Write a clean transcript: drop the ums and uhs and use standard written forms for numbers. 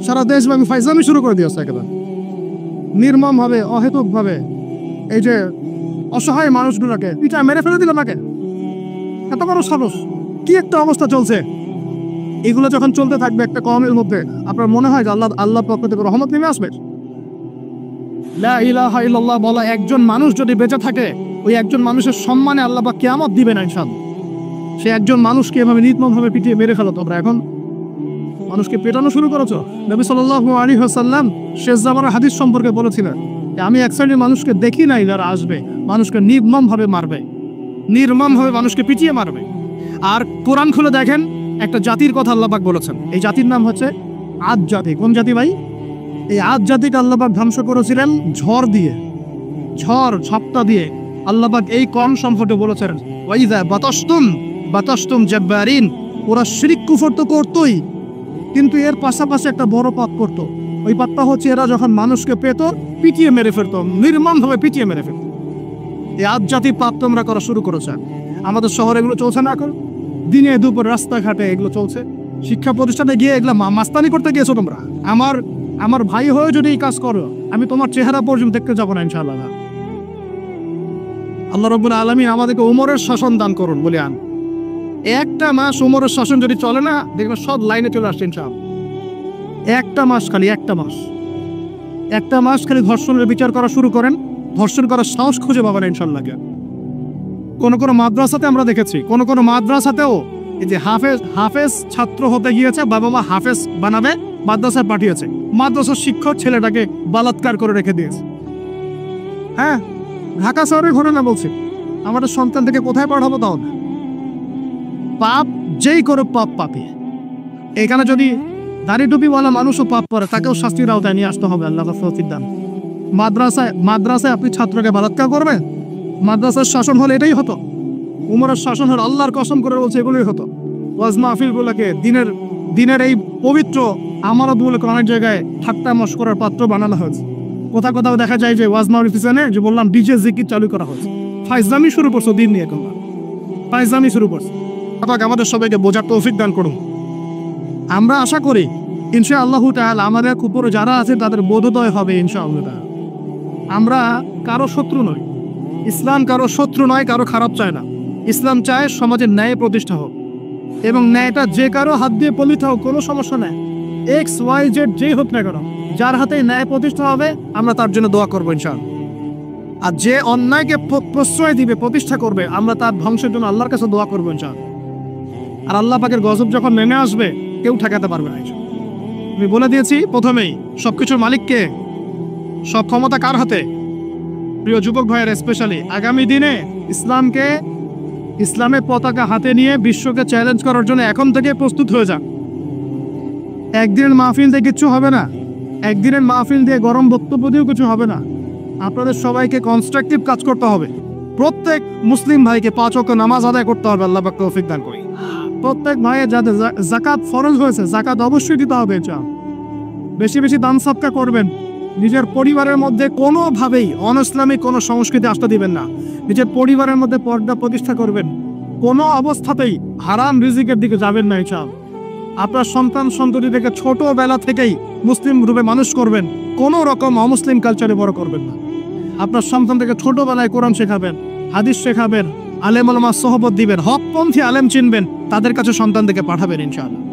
সারা দেশব্যাপী ফাইজলামি শুরু করে দিয়েছে একেবারে নির্মমভাবে, অহেতুকভাবে। এই যে অসহায় মানুষগুলোকে পিঠা মেরে ফেলে দিল নাকি, এত বড় সাহস! কি একটা অবস্থা চলছে! এগুলো যখন চলতে থাকবে একটা কওমের মধ্যে, আপনার মনে হয় যে আল্লাহর পক্ষ থেকে রহমত নেমে আসবে? লা ইলাহা ইল্লাল্লাহ বলা একজন মানুষ যদি বেঁচে থাকে, ওই একজন মানুষের সম্মানে আল্লাহ পাক কিয়ামত দিবে না ইনশাআল্লাহ। সে একজন মানুষকে এভাবে নির্মমভাবে পিটিয়ে মেরে ফেলো তোমরা। এখন মানুষকে পেটানো শুরু করেছো। নবী সাল্লাল্লাহু আলাইহি ওয়াসাল্লাম শেষ জামানার হাদিস সম্পর্কে বলেছিলেন যে আমি এক শ্রেণীর মানুষকে দেখি নাই যারা আসবে মানুষকে নির্মমভাবে মারবে, নির্মমভাবে মানুষকে পিটিয়ে মারবে। আর কোরআন খুলে দেখেন, একটা জাতির কথা আল্লাহ পাক বলেছেন। এই জাতির নাম হচ্ছে আদ জাতি। কোন জাতি ভাই? এই আদ জাতিকে আল্লাহ পাক ধ্বংস করেছিলেন ঝড় দিয়ে, ঝড়টা দিয়ে। আল্লাহ পাক এই কম সম্পর্কে বলেছেন ওয়াইযা বাতাসতুম জাব্বারিন। ওরা শিরক কুফর তো করতোই, কিন্তু এর পাশাপাশি একটা বড় পাপ করত। ওই পাপটা হচ্ছে এরা যখন মানুষকে পেত পিটিয়ে মেরে ফেলত, নির্মমভাবে পিটিয়ে মেরে ফেলত। এই আদ জাতির পাপ তোমরা করা শুরু করেছে। আমাদের শহরে এগুলো চলছে না? এখন দিনে দুপুর রাস্তাঘাটে এগুলো চলছে। শিক্ষা প্রতিষ্ঠানে গিয়ে এগুলো মাস্তানি করতে গিয়েছো তোমরা। আমার ভাই হয়ে যদি এই কাজ করো, আমি তোমার চেহারা পর্যন্ত দেখতে যাবো না ইনশাআল্লাহ। আল্লাহ রাব্বুল আলামিন আমাদেরকে ওমরের শাসন দান করুন বলে আন। একটা মাস ওমরের শাসন যদি চলে না, দেখবেন সব লাইনে চলে আসছে ইনশাআল্লাহ। একটা মাস খালি ধর্ষণের বিচার করা শুরু করেন, ধর্ষণ করার সাহস খুঁজে পাবেন ইনশাআল্লাহ। কোন মাদ্রাসাতে আমরা দেখেছি, কোন মাদ্রাসাতেও এই যে হাফেজ ছাত্র হতে গিয়েছে, বাবা মা হাফেজ বানাবে, মাদ্রাসায় পাঠিয়েছে, মাদ্রাসার শিক্ষক ছেলেটাকে বলাৎকার করে রেখে দিয়েছে। হ্যাঁ, ঢাকা শহরের ঘটনা বলছি। আমাদের সন্তান থেকে কোথায় পাঠাবো? তাও পাপ যেই করে পাপী। এখানে যদি দাড়ি টুপিওয়ালা মানুষও পাপ করে, তাকেও শাস্তির আওতায় নিয়ে আসতে হবে। আল্লাহ তৌফিক দান। মাদ্রাসায় আপনি ছাত্রকে বলাৎকার করবেন? মাদ্রাসার শাসন হলে এটাই হতো। উমরের শাসন হলে আল্লাহর কসম করে বলছে এগুলোই হতো। ওয়াজ মাহফিলগুলোকে দিনের এই পবিত্র আমানতগুলোকে অনেক জায়গায় ঠাট্টা মশকরার পাত্র বানানো হয়েছে। কোথাও দেখা যায় যে ওয়াজ মাহফিল পিছনে যে বললাম ডিজে জিকির চালু করা হয়েছে। ফাইজলামি শুরু করছো দিন নিয়ে, ফাইজলামি শুরু করছে। আমাদের সবাইকে বোঝার তৌফিক দান করুন। আমরা আশা করি ইনশাআল্লাহু তাআলা আমাদের উপরে যারা আছে তাদের বোধোদয় হবে ইনশাআল্লাহ। আমরা কারো শত্রু নই। ইসলাম কারো শত্রু নয়, কারো খারাপ চায় না। ইসলাম চায় সমাজের ন্যায় প্রতিষ্ঠা হোক, এবং ন্যায়টা যে কারো হাত দিয়ে পলিত হোক, কোনো সমস্যা নেই। XYZ যেই হোক না কেন, যার হাতে ন্যায় প্রতিষ্ঠা হবে আমরা তার জন্য দোয়া করবো ইনশাআল্লাহ। আর যে অন্যায়কে প্রশ্রয় দিবে, প্রতিষ্ঠা করবে, আমরা তার ধ্বংসের জন্য আল্লাহর কাছে দোয়া করবো ইনশাআল্লাহ। আর আল্লাহ পাকের গজব যখন নেমে আসবে, কেউ ঠেকাতে পারবে না। আমি বলে দিয়েছি প্রথমেই, সবকিছুর মালিককে, সব ক্ষমতা কার হাতে? প্রিয় যুবক ভাইয়ের স্পেশালি আগামী দিনে ইসলামের পতাকা হাতে নিয়ে বিশ্বকে চ্যালেঞ্জ করার জন্য এখন থেকে প্রস্তুত হয়ে যান। একদিনের মাহফিল দিয়ে কিছু হবে না, একদিনের মাহফিল দিয়ে গরম বক্তব্য দিয়েও কিছু হবে না। আপনাদের সবাইকে কনস্ট্রাকটিভ কাজ করতে হবে। প্রত্যেক মুসলিম ভাইকে 5 ওয়াক্ত নামাজ আদায় করতে হবে। আল্লাহ পাক তৌফিক দান করি। প্রত্যেক ভাইয়ের যাদের যাকাত ফরজ হয়েছে, যাকাত অবশ্যই দিতে হবে। বেশি বেশি দান সদকা করবেন। নিজের পরিবারের মধ্যে কোনোভাবেই অনইসলামিক কোনো সংস্কৃতি আসতে দিবেন না। নিজের পরিবারের মধ্যে পর্দা প্রতিষ্ঠা করবেন। কোনো অবস্থাতেই হারাম রিজিকের দিকে যাবেন না। আপনার সন্তান সন্ততিকে ছোটবেলা থেকেই মুসলিম রূপে মানুষ করবেন, কোনো রকম অমুসলিম কালচারে বড় করবেন না। আপনার সন্তান থেকে ছোটবেলায় কোরআন শেখাবেন, হাদিস শেখাবেন, আলেম ওলামার সোহবত দিবেন, হকপন্থী আলেম চিনবেন, তাদের কাছে সন্তানদেরকে পাঠাবেন ইনশাআল্লাহ।